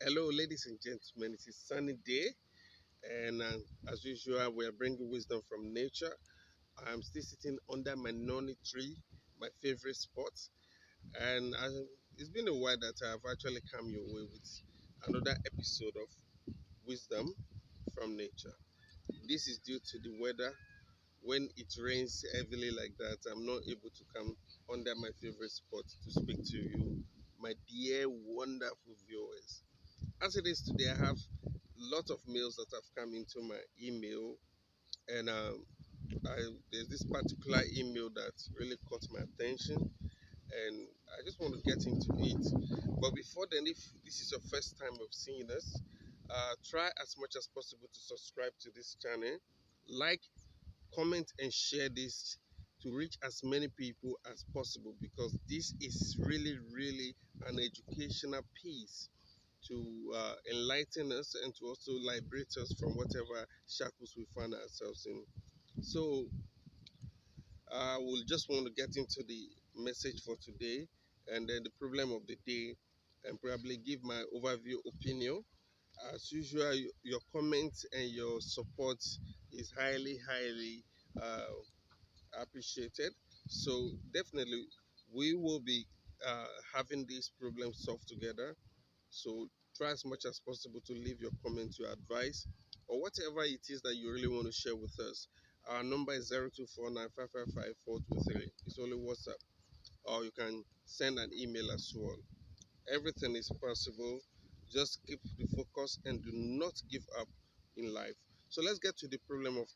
Hello, ladies and gentlemen. It is sunny day, and as usual, we are bringing wisdom from nature. I'm still sitting under my noni tree, my favorite spot, and it's been a while that I've actually come your way with another episode of wisdom from nature. This is due to the weather. When it rains heavily like that, I'm not able to come under my favorite spot to speak to you, my dear, wonderful viewers. As it is today, I have a lot of mails that have come into my email, and there's this particular email that really caught my attention, and I just want to get into it. But before then, if this is your first time of seeing us, try as much as possible to subscribe to this channel, like, comment, and share this to reach as many people as possible because this is really, really an educational piece to enlighten us and to also liberate us from whatever shackles we find ourselves in. So, we'll just want to get into the message for today and then the problem of the day and probably give my overview opinion. As usual, your comments and your support is highly, highly appreciated. So, definitely, we will be having this problem solved together. So try as much as possible to leave your comment, your advice, or whatever it is that you really want to share with us. Our number is 0249555423. It's only WhatsApp, or you can send an email as well. Everything is possible. Just keep the focus and do not give up in life. So let's get to the problem of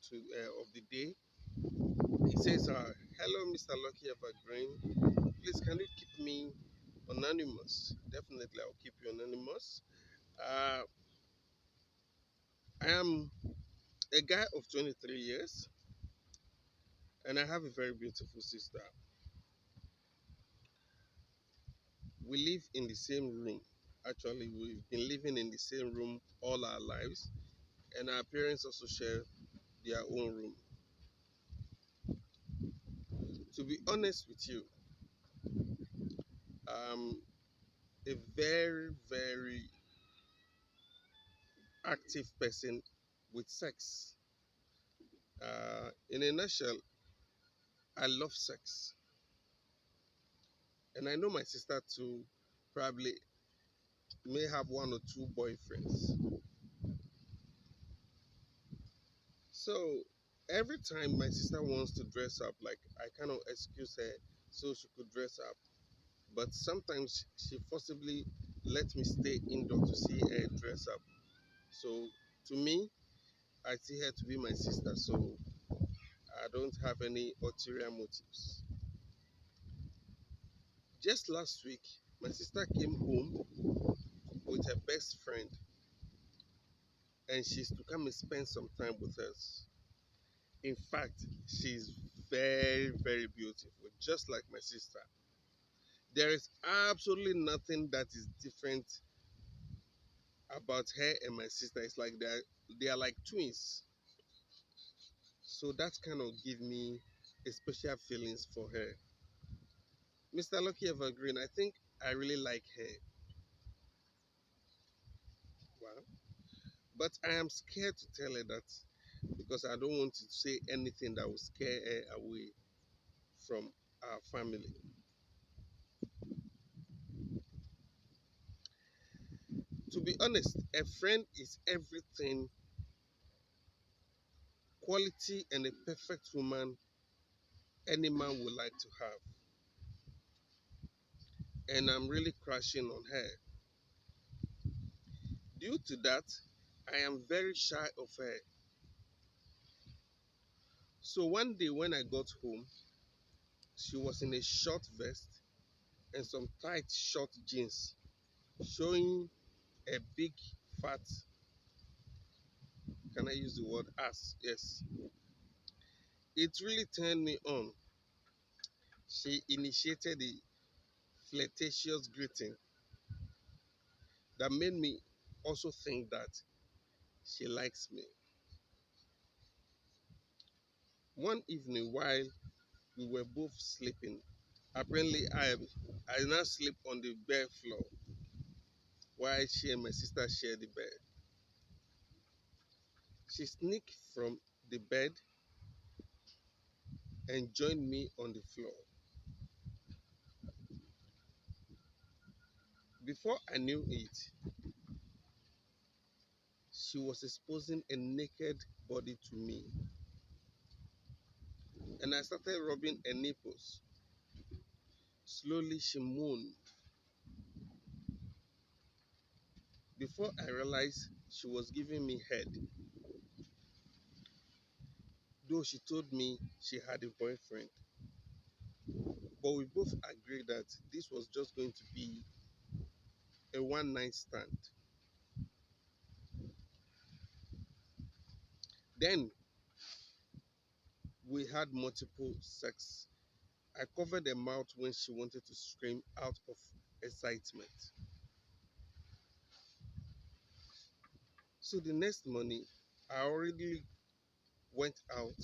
the day. It says, "Hello, Mr. Lucky Evergreen. Please, can you keep me anonymous? Definitely, I'll keep you anonymous. Uh, I am a guy of 23 years and I have a very beautiful sister. We live in the same room. Actually, we've been living in the same room all our lives, and our parents also share their own room. To be honest with you, I'm a very, very active person with sex. In a nutshell, I love sex. And I know my sister too probably may have one or two boyfriends. So every time my sister wants to dress up, like I cannot excuse her so she could dress up. But sometimes she forcibly let me stay indoor to see her dress up. So to me, I see her to be my sister, so I don't have any ulterior motives. Just last week, my sister came home with her best friend and she's to come and spend some time with us. In fact, she's very, very beautiful, just like my sister. There is absolutely nothing that is different about her and my sister. It's like they are like twins. So that kind of give me a special feelings for her. Mr. Lucky Evergreen, I think I really like her. Wow. But I am scared to tell her that because I don't want to say anything that will scare her away from our family. To be honest, a friend is everything, quality, and a perfect woman any man would like to have. And I'm really crushing on her. Due to that, I am very shy of her. So one day when I got home, she was in a short vest and some tight short jeans, showing a big fat, can I use the word ass? Yes. It really turned me on. She initiated the flirtatious greeting that made me also think that she likes me. One evening while we were both sleeping, apparently I now sleep on the bare floor. while she and my sister shared the bed. She sneaked from the bed and joined me on the floor. Before I knew it, she was exposing a naked body to me, and I started rubbing her nipples. Slowly, she moaned. Before I realized she was giving me head, though she told me she had a boyfriend. But we both agreed that this was just going to be a one night stand. Then we had multiple sex. I covered her mouth when she wanted to scream out of excitement. So the next morning, I already went out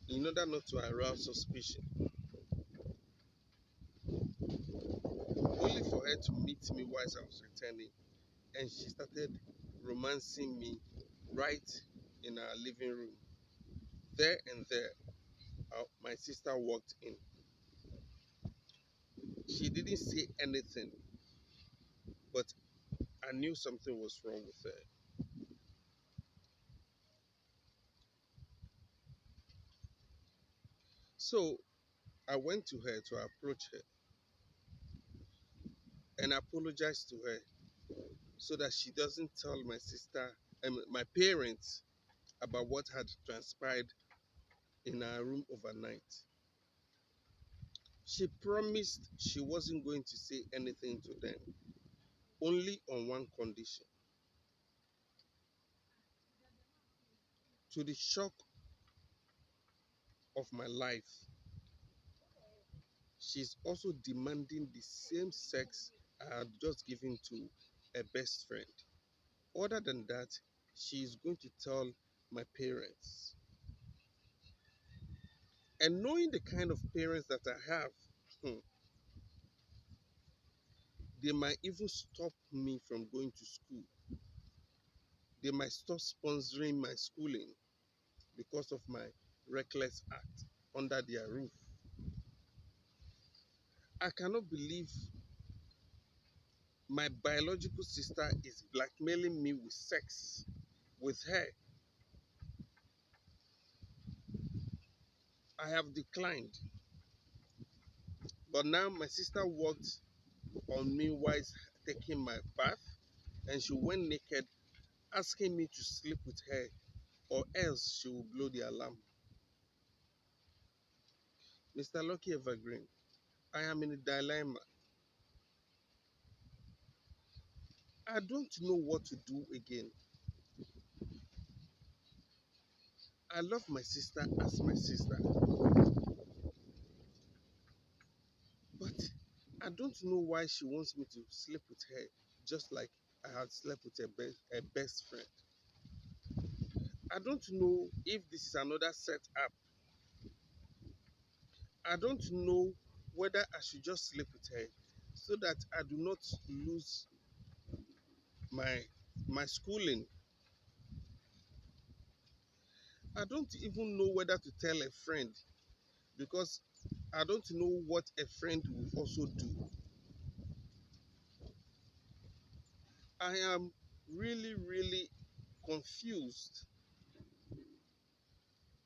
in order not to arouse suspicion, only for her to meet me whilst I was returning, and she started romancing me right in our living room. There and there, my sister walked in. She didn't say anything, but I knew something was wrong with her. So I went to her to approach her and apologize to her so that she doesn't tell my sister and my parents about what had transpired in our room overnight. She promised she wasn't going to say anything to them, only on one condition. To the shock of my life, she's also demanding the same sex I had just given to a best friend. Other than that, she is going to tell my parents. And knowing the kind of parents that I have, hmm, they might even stop me from going to school. They might stop sponsoring my schooling because of my reckless act under their roof. I cannot believe my biological sister is blackmailing me with sex with her. I have declined. But now my sister walked on me while taking my bath and she went naked asking me to sleep with her or else she will blow the alarm. Mr. Lucky Evergreen, I am in a dilemma. I don't know what to do again. I love my sister as my sister, but I don't know why she wants me to sleep with her just like I had slept with her best friend. I don't know if this is another setup. I don't know whether I should just sleep with her so that I do not lose my my schooling. I don't even know whether to tell a friend because I don't know what a friend will also do. I am really confused.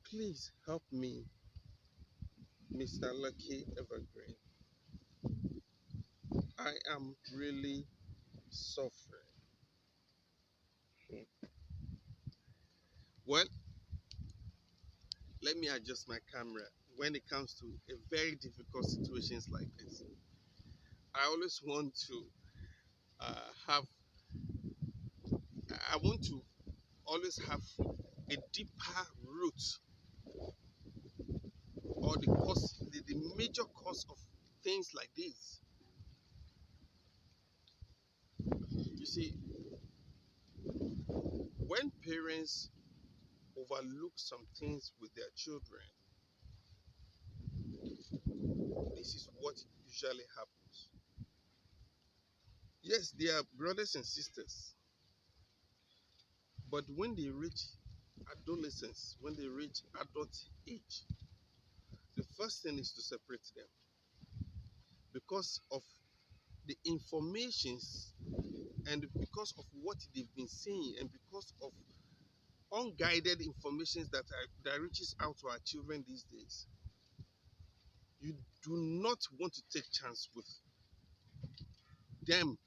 Please help me, Mr. Lucky Evergreen. I am really suffering. Well, let me adjust my camera when it comes to a very difficult situations like this. I always want to have, I want to always have a deeper root or the cause, the major cause of things like this. You see, when parents overlook some things with their children, this is what usually happens. Yes, they are brothers and sisters, but when they reach adolescence, when they reach adult age, the first thing is to separate them because of the informations and because of what they've been seeing and because of unguided informations that reaches out to our children these days. You do not want to take chance with them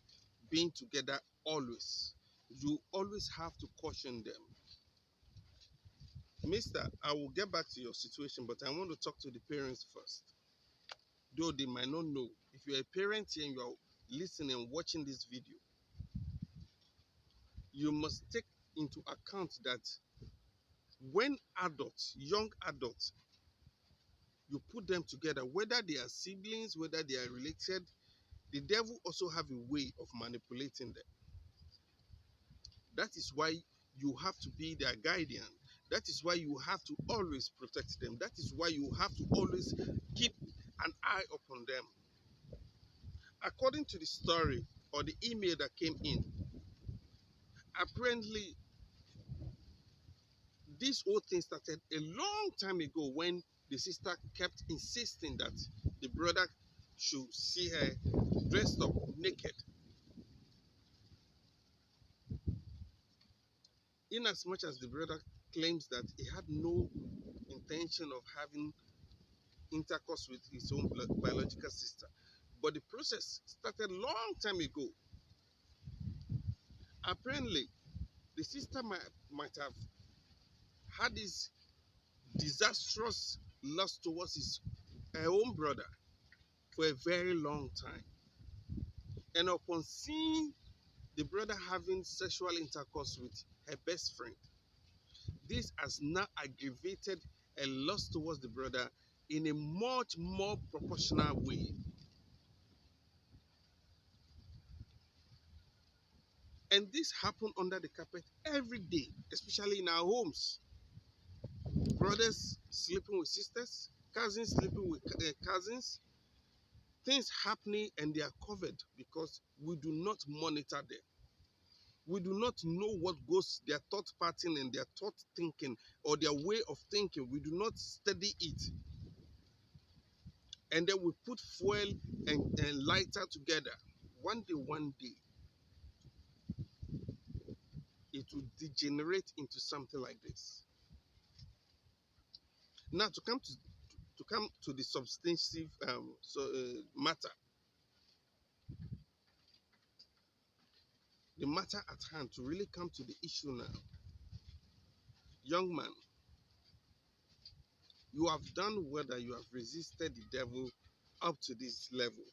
being together always. You always have to caution them. Mister, I will get back to your situation, but I want to talk to the parents first. Though they might not know. If you're a parent here and you're listening and watching this video, you must take into account that when adults, young adults, you put them together, whether they are siblings, whether they are related, the devil also have a way of manipulating them. That is why you have to be their guardian. That is why you have to always protect them. That is why you have to always keep an eye upon them. According to the story or the email that came in, apparently this whole thing started a long time ago when the sister kept insisting that the brother should see her dressed up naked. In as much as the brother claims that he had no intention of having intercourse with his own biological sister. But the process started long time ago. Apparently, the sister might have had this disastrous lust towards her own brother for a very long time. And upon seeing the brother having sexual intercourse with her best friend, this has now aggravated a lust towards the brother in a much more proportional way. And this happened under the carpet every day, especially in our homes. Brothers sleeping with sisters, cousins sleeping with cousins, things happening and they are covered because we do not monitor them. We do not know what goes their thought pattern and their thought thinking or their way of thinking. We do not study it. And then we put fuel and lighter together. One day, it will degenerate into something like this. Now, to come to the substantive matter, the matter at hand, to really come to the issue now. Young man, you have done well that you have resisted the devil up to this level.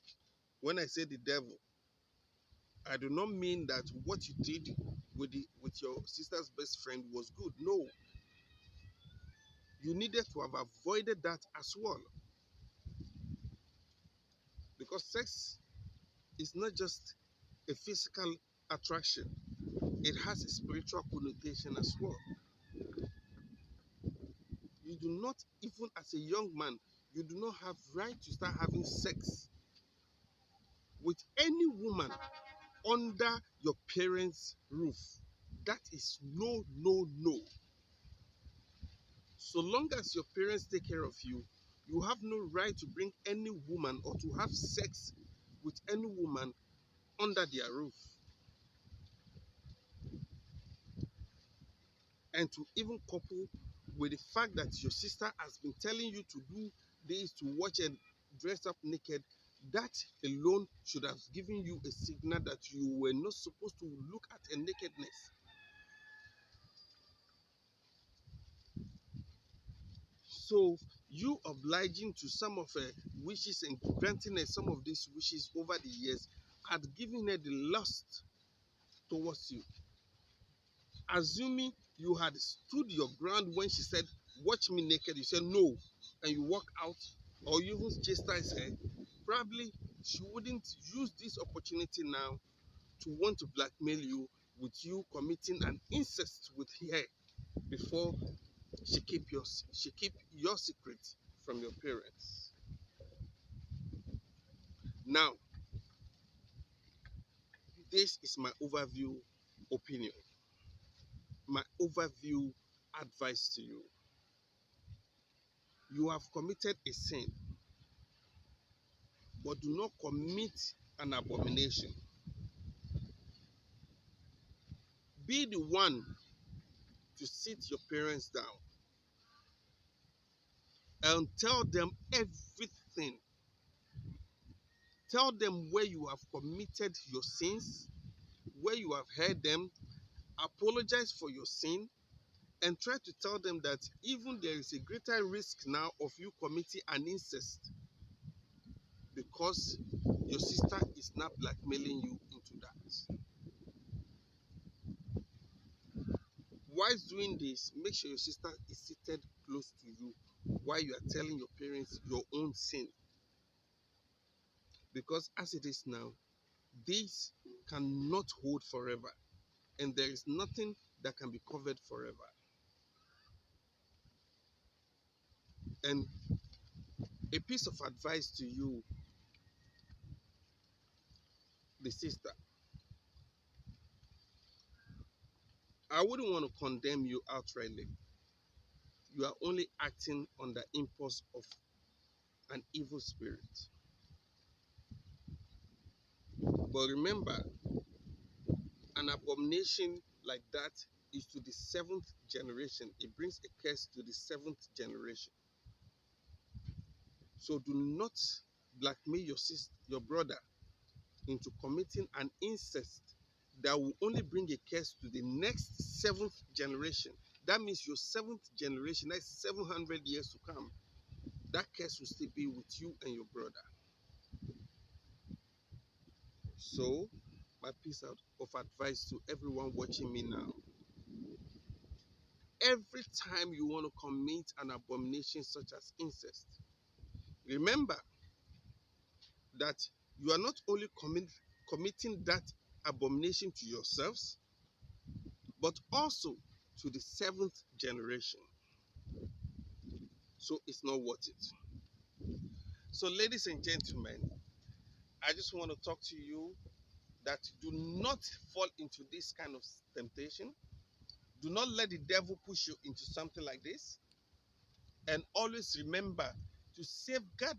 When I say the devil, I do not mean that what you did with your sister's best friend was good. No, you needed to have avoided that as well. Because sex is not just a physical attraction, it has a spiritual connotation as well. You do not, even as a young man, you do not have right to start having sex with any woman under your parents' roof. That is no, no, no. So long as your parents take care of you, you have no right to bring any woman or to have sex with any woman under their roof. And to even couple with the fact that your sister has been telling you to do this, to watch and dress up naked, that alone should have given you a signal that you were not supposed to look at a nakedness. So you obliging to some of her wishes and granting her some of these wishes over the years had given her the lust towards you. Assuming you had stood your ground when she said, "Watch me naked," you said no, and you walk out, or you even chastise her, probably she wouldn't use this opportunity now to want to blackmail you with you committing an incest with her before she keep your secret from your parents. Now, This is my overview opinion, my overview advice to you. You have committed a sin, but do not commit an abomination. Be the one to sit your parents down and tell them everything. Tell them where you have committed your sins, where you have heard them, apologize for your sin, and try to tell them that even there is a greater risk now of you committing an incest because your sister is not blackmailing you into that. Whilst doing this, make sure your sister is seated close to you while you are telling your parents your own sin. Because as it is now, this cannot hold forever, and there is nothing that can be covered forever. And a piece of advice to you, the sister, I wouldn't want to condemn you outrightly. You are only acting on the impulse of an evil spirit. But remember, an abomination like that is to the seventh generation. It brings a curse to the seventh generation. So do not blackmail your sister, your brother, into committing an incest that will only bring a curse to the next seventh generation. That means your seventh generation, that's 700 years to come. That curse will still be with you and your brother. So, my piece of advice to everyone watching me now: every time you want to commit an abomination such as incest, remember that you are not only committing that abomination to yourselves, but also to the seventh generation. So it's not worth it. So, ladies and gentlemen, I just want to talk to you that do not fall into this kind of temptation. Do not let the devil push you into something like this. And always remember to safeguard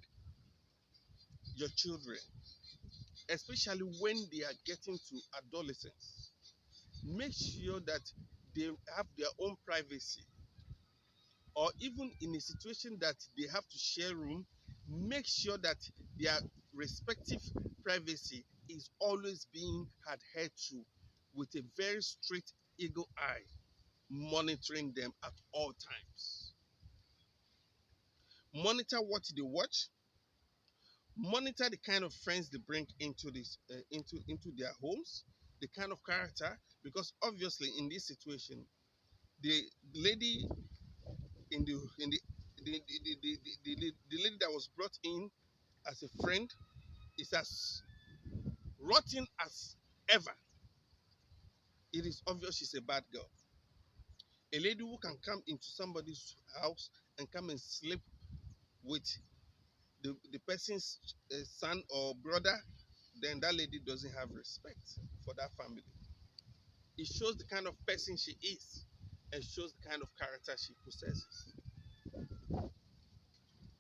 your children, especially when they are getting to adolescence. Make sure that they have their own privacy, or even in a situation that they have to share room, make sure that their respective privacy is always being adhered to with a very strict eagle eye, monitoring them at all times. Monitor what they watch, monitor the kind of friends they bring into into their homes, the kind of character, because obviously in this situation, the lady in the lady that was brought in as a friend is as rotten as ever. It is obvious she's a bad girl. A lady who can come into somebody's house and come and sleep with the person's son or brother, then that lady doesn't have respect for that family. It shows the kind of person she is and shows the kind of character she possesses.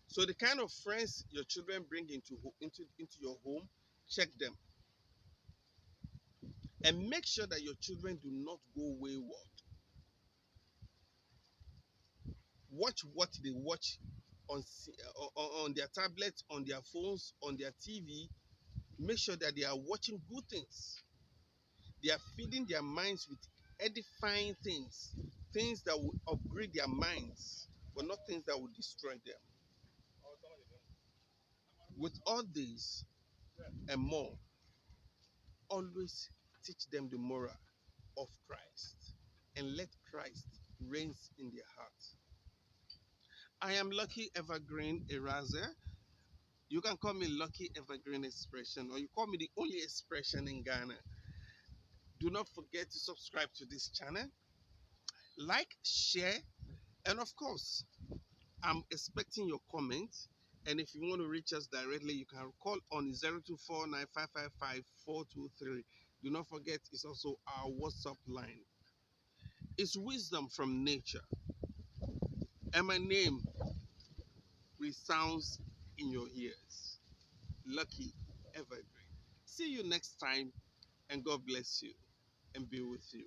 So the kind of friends your children bring into your home, check them and make sure that your children do not go wayward. Watch what they watch on on their tablets, on their phones, on their TV. Make sure that they are watching good things. They are feeding their minds with edifying things, things that will upgrade their minds, but not things that will destroy them. With all this and more, always teach them the moral of Christ and let Christ reign in their hearts. I am Lucky Evergreen Eraser. You can call me Lucky Evergreen Expression, or you call me the only expression in Ghana. Do not forget to subscribe to this channel, like, share, and of course, I'm expecting your comments. And if you want to reach us directly, you can call on 0249555423. Do not forget, it's also our WhatsApp line. It's wisdom from nature, and my name resounds in your ears. Lucky Evergreen. See you next time, and God bless you and be with you.